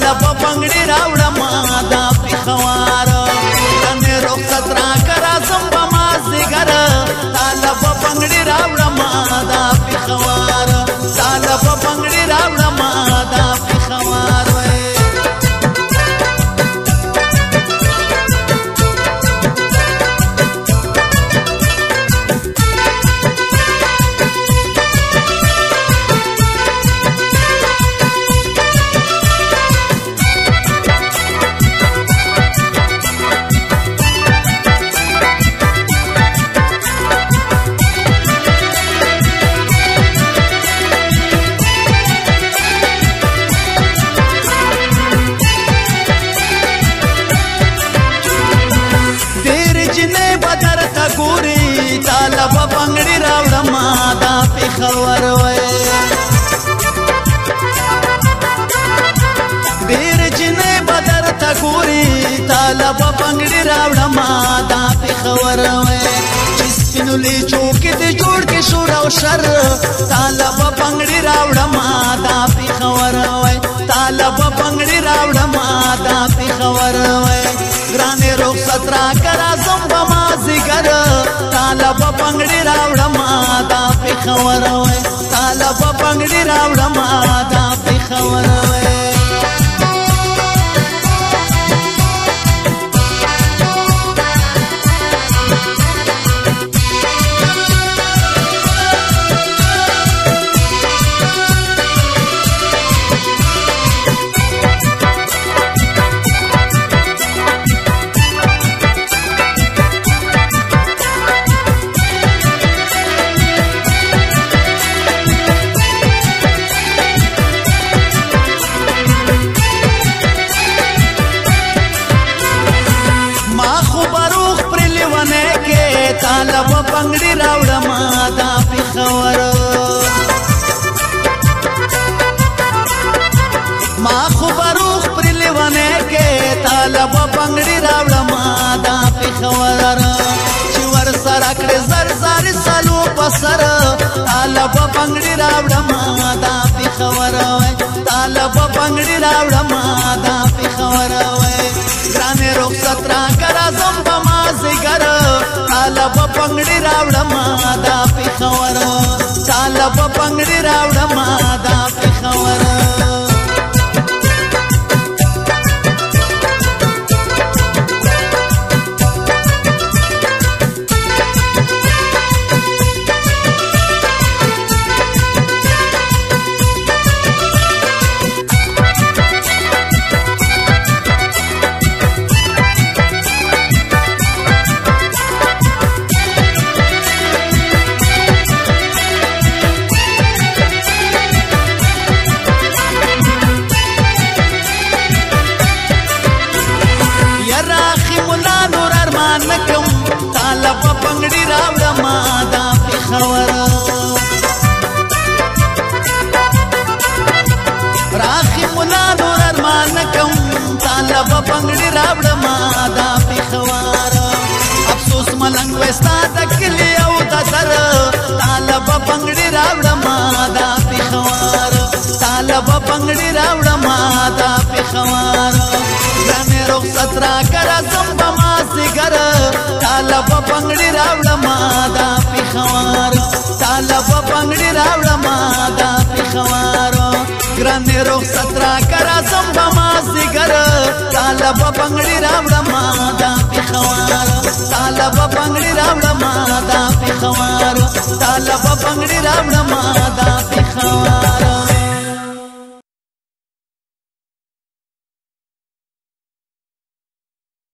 طالب بنگړي راوړم دا پیښوار تنه رخصت را کرا زم ما زګر طالب بنگړي راوړم دا پیښوار طالب بنگړي راوړم دا پیښوار طالب بنگړي راوړم دا پیښور وای ډېر جنې بدر ته ګوري طالب بنگړي راوړم دا پیښور وای چې سپینولې چوکې دې جوړ کې شور او شر طالب بنگړي راوړم دا پیښور وای طالب بنگړي راوړم دا پیښور وای ګرانې رخصت را کرا زم ما زګر طالب بنگړي راوړم دا پیښور وای طالب بنگړي راوړم دا پیښور وای طالب بنگړي راوړم دا پیښور ما خبروخ پر لیوانه کې طالب بنگړي راوړم دا پیښور چې ور سره کړې زر زر سالو پسر طالب بنگړي راوړم دا پیښور طالب بنگړي راوړم دا پیښور ګرانې رخصت را کرا زم ما زګر طالب بنگړي راوړم دا پیښور طالب بنگړي راوړم دا پیښور طالب بنگړي راوړم دا پیښور راخي مولا نور ارمان کوم طالب بنگړي راوړم دا پیښور افسوس ملنګ وستا تکلی او دتر طالب بنگړي راوړم دا پیښور طالب بنگړي راوړم دا پیښور ګرانې رخصت را کرا زم ما زګر طالب بنگړي راوړم دا پیښور طالب بنگړي راوړم دا پیښور ګرانې رخصت را کرا زم ما زګر طالب بنگړي راوړم دا پیښور طالب بنگړي راوړم دا پیښور طالب بنگړي راوړم دا